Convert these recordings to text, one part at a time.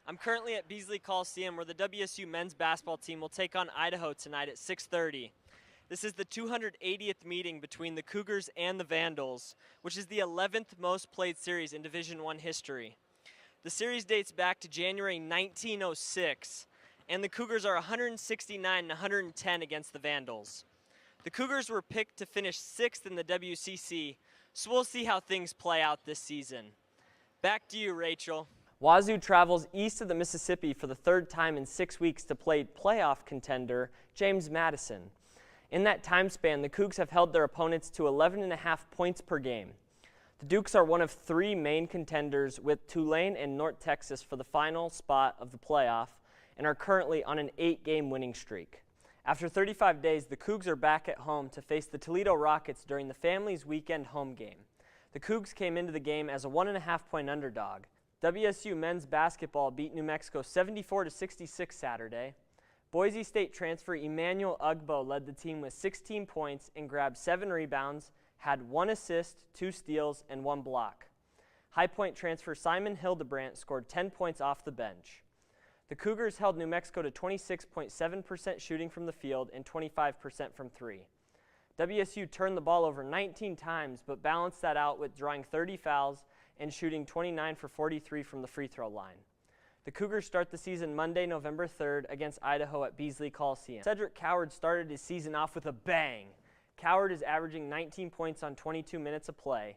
I'm currently at Beasley Coliseum where the WSU men's basketball team will take on Idaho tonight at 6:30. This is the 280th meeting between the Cougars and the Vandals, which is the 11th most played series in Division I history. The series dates back to January 1906, and the Cougars are 169 and 110 against the Vandals. The Cougars were picked to finish 6th in the WCC, so we'll see how things play out this season. Back to you, Rachel. Wazoo travels east of the Mississippi for the third time in 6 weeks to play playoff contender James Madison. In that time span, the Cougs have held their opponents to 11.5 points per game. The Dukes are one of 3 main contenders with Tulane and North Texas for the final spot of the playoff and are currently on an 8-game winning streak. After 35 days, the Cougs are back at home to face the Toledo Rockets during the family's weekend home game. The Cougs came into the game as a 1.5-point underdog. WSU men's basketball beat New Mexico 74-66 Saturday. Boise State transfer Emmanuel Ugbo led the team with 16 points and grabbed 7 rebounds, had 1 assist, 2 steals, and 1 block. High Point transfer Simon Hildebrandt scored 10 points off the bench. The Cougars held New Mexico to 26.7% shooting from the field and 25% from 3. WSU turned the ball over 19 times, but balanced that out with drawing 30 fouls and shooting 29 for 43 from the free throw line. The Cougars start the season Monday, November 3rd against Idaho at Beasley Coliseum. Cedric Coward started his season off with a bang. Coward is averaging 19 points on 22 minutes of play.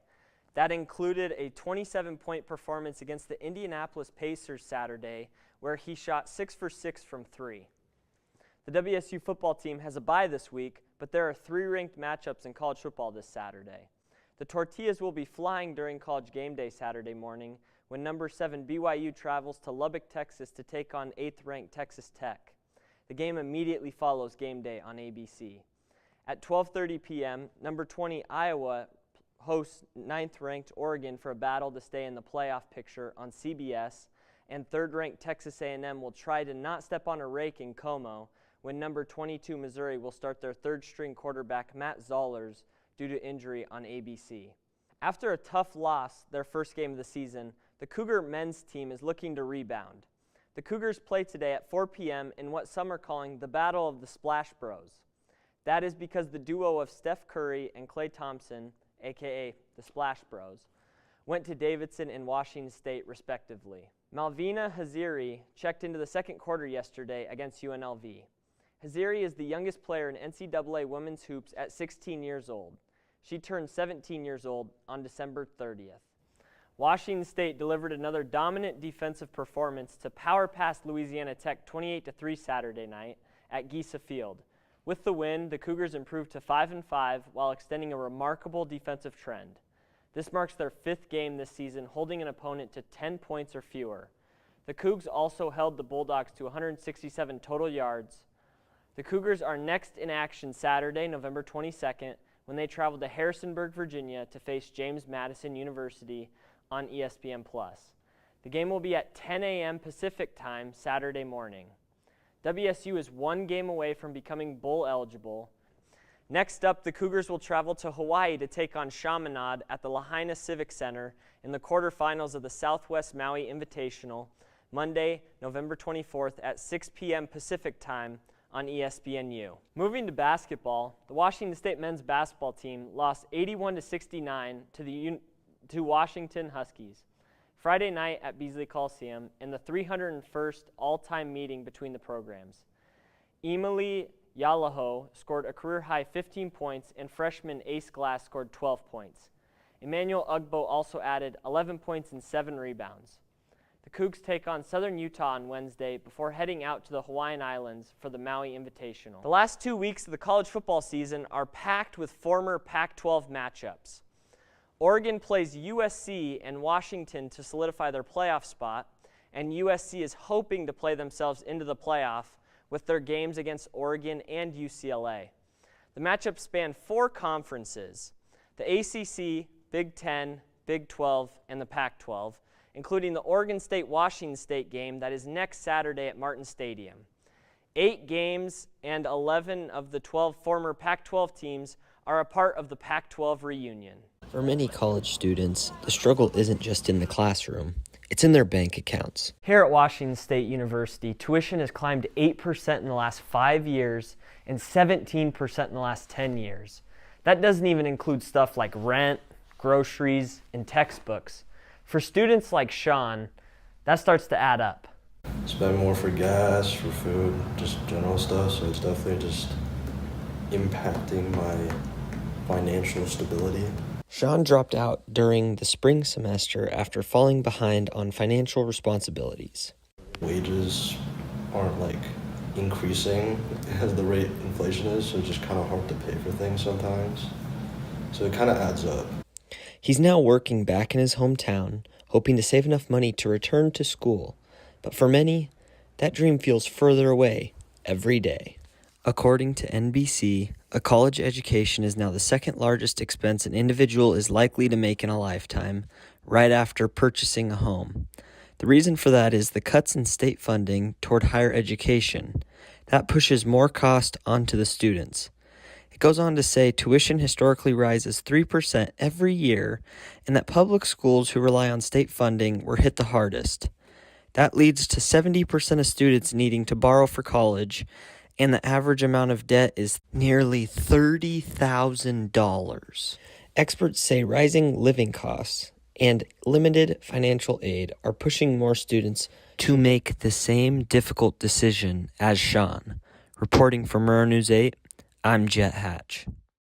That included a 27-point performance against the Indianapolis Pacers Saturday, where he shot 6 for 6 from 3. The WSU football team has a bye this week, but there are 3 ranked matchups in college football this Saturday. The Tortillas will be flying during College Game Day Saturday morning when number 7 BYU travels to Lubbock, Texas to take on 8th-ranked Texas Tech. The game immediately follows Game Day on ABC. At 12:30 p.m., number 20 Iowa hosts 9th-ranked Oregon for a battle to stay in the playoff picture on CBS, and 3rd-ranked Texas A&M will try to not step on a rake in Como when number 22 Missouri will start their 3rd-string quarterback Matt Zollers due to injury on ABC. After a tough loss their first game of the season, the Cougar men's team is looking to rebound. The Cougars play today at 4 p.m. in what some are calling the Battle of the Splash Bros. That is because the duo of Steph Curry and Klay Thompson, a.k.a. the Splash Bros, went to Davidson and Washington State respectively. Malvina Haziri checked into the second quarter yesterday against UNLV. Haziri is the youngest player in NCAA women's hoops at 16 years old. She turned 17 years old on December 30th. Washington State delivered another dominant defensive performance to power past Louisiana Tech 28-3 Saturday night at Giesa Field. With the win, the Cougars improved to 5-5 while extending a remarkable defensive trend. This marks their 5th game this season, holding an opponent to 10 points or fewer. The Cougs also held the Bulldogs to 167 total yards. The Cougars are next in action Saturday, November 22nd, when they travel to Harrisonburg, Virginia to face James Madison University on ESPN+. The game will be at 10 a.m. Pacific time Saturday morning. WSU is 1 game away from becoming bowl eligible. Next up, the Cougars will travel to Hawaii to take on Chaminade at the Lahaina Civic Center in the quarterfinals of the Southwest Maui Invitational, Monday, November 24th at 6 p.m. Pacific time on ESPNU. Moving to basketball, the Washington State men's basketball team lost 81-69 to Washington Huskies Friday night at Beasley Coliseum in the 301st all-time meeting between the programs. Emily Yalaho scored a career-high 15 points, and freshman Ace Glass scored 12 points. Emmanuel Ugbo also added 11 points and 7 rebounds. The Cougs take on Southern Utah on Wednesday before heading out to the Hawaiian Islands for the Maui Invitational. The last 2 weeks of the college football season are packed with former Pac-12 matchups. Oregon plays USC and Washington to solidify their playoff spot, and USC is hoping to play themselves into the playoff with their games against Oregon and UCLA. The matchups span 4 conferences: the ACC, Big Ten, Big 12, and the Pac-12, including the Oregon State-Washington State game that is next Saturday at Martin Stadium. 8 games and 11 of the 12 former Pac-12 teams are a part of the Pac-12 reunion. For many college students, the struggle isn't just in the classroom. It's in their bank accounts. Here at Washington State University, tuition has climbed 8% in the last 5 years and 17% in the last 10 years. That doesn't even include stuff like rent, groceries, and textbooks. For students like Sean, that starts to add up. Spend more for gas, for food, just general stuff, so it's definitely just impacting my financial stability. Sean dropped out during the spring semester after falling behind on financial responsibilities. Wages aren't increasing as the rate inflation is, so it's just kind of hard to pay for things sometimes. So it kind of adds up. He's now working back in his hometown, hoping to save enough money to return to school. But for many, that dream feels further away every day. According to NBC, a college education is now the second largest expense an individual is likely to make in a lifetime, right after purchasing a home. The reason for that is the cuts in state funding toward higher education. That pushes more cost onto the students. It goes on to say tuition historically rises 3% every year, and that public schools who rely on state funding were hit the hardest. That leads to 70% of students needing to borrow for college, and the average amount of debt is nearly $30,000. Experts say rising living costs and limited financial aid are pushing more students to make the same difficult decision as Sean. Reporting for Murrow News 8, I'm Jet Hatch.